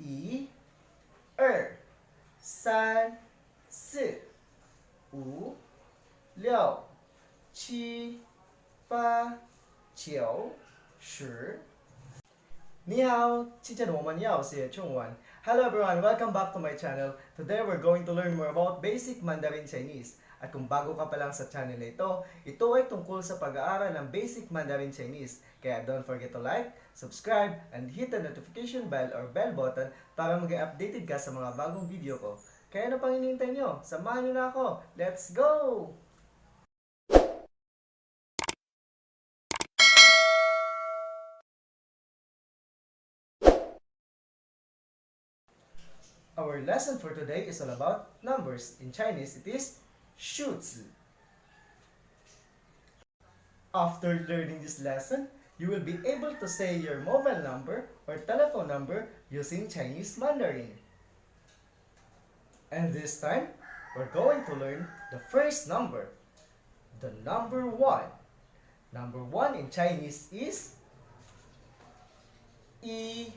一、二、三、四、五、六、七、八、九、十。你好，今天我们要写中文。Hello everyone, welcome back to my channel. Today we're going to learn more about basic Mandarin Chinese. At kung bago ka pa lang sa channel na ito ay tungkol sa pag-aaral ng basic Mandarin Chinese. Kaya don't forget to like, subscribe, and hit the notification bell or bell button para maging updated ka sa mga bagong video ko. Kaya ano pang hinihintay nyo? Samahan nyo na ako! Let's go! Our lesson for today is all about numbers. In Chinese, it is 数字. After learning this lesson, you will be able to say your mobile number or telephone number using Chinese Mandarin. And this time, we're going to learn the first number, the number 1. Number 1 in Chinese is 一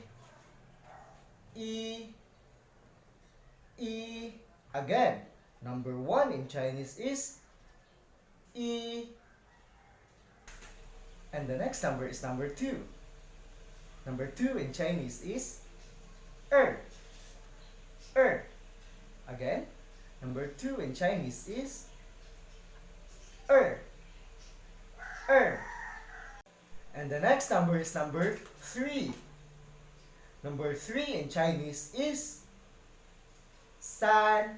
Again, number 1 in Chinese is 一. And the next number is number 2. Number 2 in Chinese is 二. Again, number 2 in Chinese is 二. And the next number is number 3. Number 3 in Chinese is 三.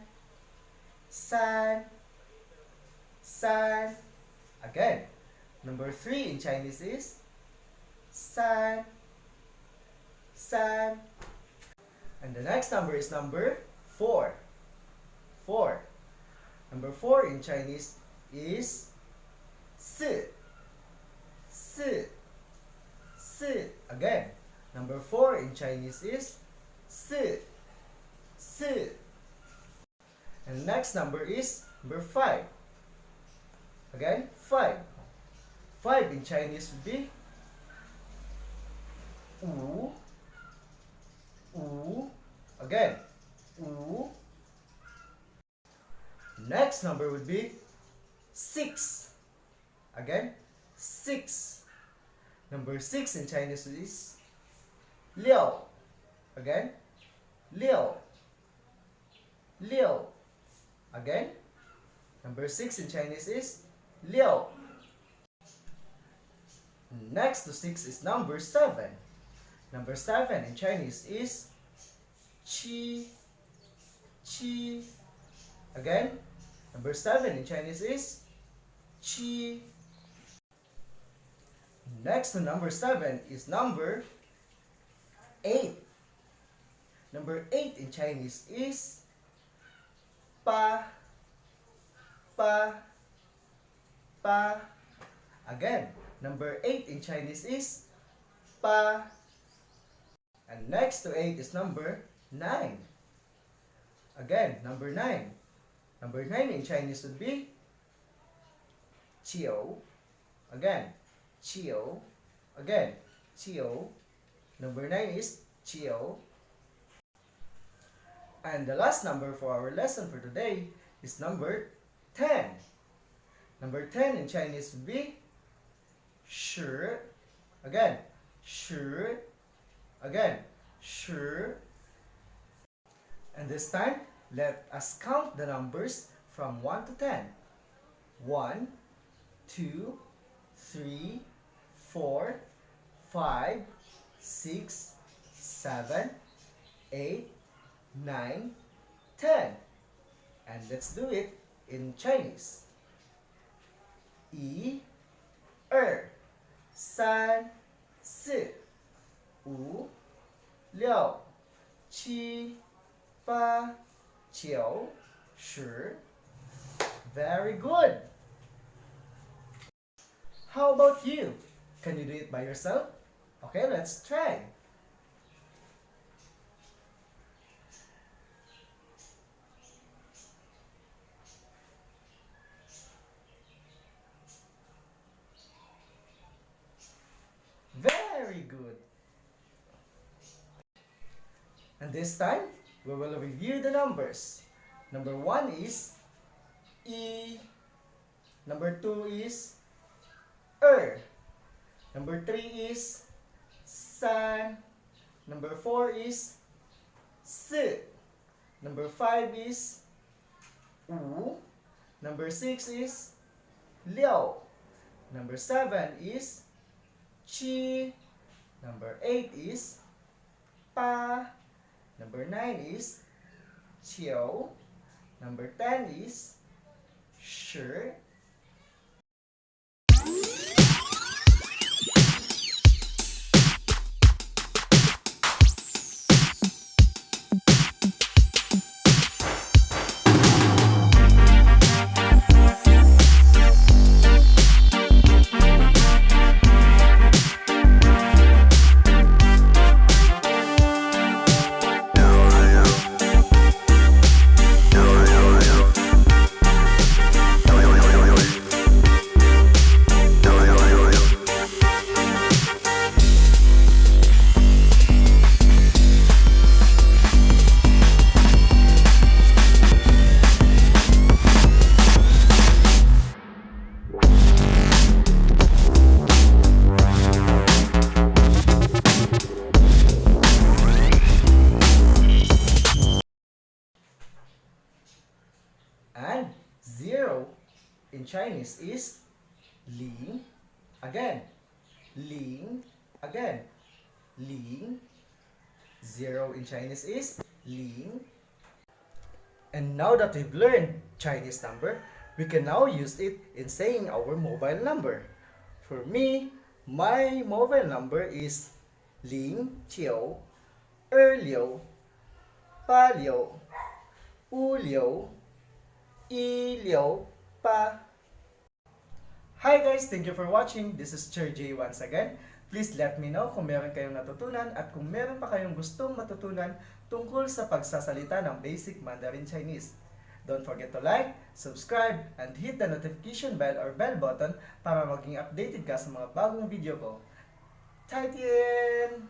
Again, number 3 in Chinese is 三. And the next number is number 4. Number 4 in Chinese is 四. Again, number 4 in Chinese is 四. And next number is number 5. Again, 5. 5 in Chinese would be 五. Again, 五. Next number would be 6. Again, 6. Number 6 in Chinese is 六. Again, 六. Again, number 6 in Chinese is 六. Next to 6 is number 7. Number 7 in Chinese is 七. Again, number 7 in Chinese is 七. Next to number 7 is number 8. Number 8 in Chinese is 八. Again, number 8 in Chinese is 八. And next to 8 is number 9. Again, number 9. Number 9 in Chinese would be 九. Again, 九. Again, 九. Number 9 is 九. And the last number for our lesson for today is number 10. Number 10 in Chinese would be 十. Again, 十. Again, 十. And this time, let us count the numbers from 1 to 10. 1, 2, 3, 4, 5, 6, 7, 8, 9, 10. And let's do it in Chinese. 一、二、三、四、五、六、七、八、九、十. Very good. How about you? Can you do it by yourself? Okay, let's try. Very good. And this time, we will review the numbers. Number 1 is E. Number 2 is Number 3 is San. Number 4 is Si. Number 5 is Wu. Number 6 is Liao. Number 7 is Qi. Number 8 is Pa. Number 9 is Qiao. Number 10 is Shi. And 0 in Chinese is Ling. Again, Ling. Again, Ling. 0 in Chinese is Ling. And now that we've learned Chinese number, we can now use it in saying our mobile number. For me, my mobile number is Ling Qiu Liu Pa Liu Wu Liu Yi Liu Pa. Hi guys! Thank you for watching. This is Tser Jay once again. Please let me know kung meron kayong natutunan at kung meron pa kayong gustong matutunan tungkol sa pagsasalita ng basic Mandarin Chinese. Don't forget to like, subscribe, and hit the notification bell or bell button para maging updated ka sa mga bagong video ko. 再见!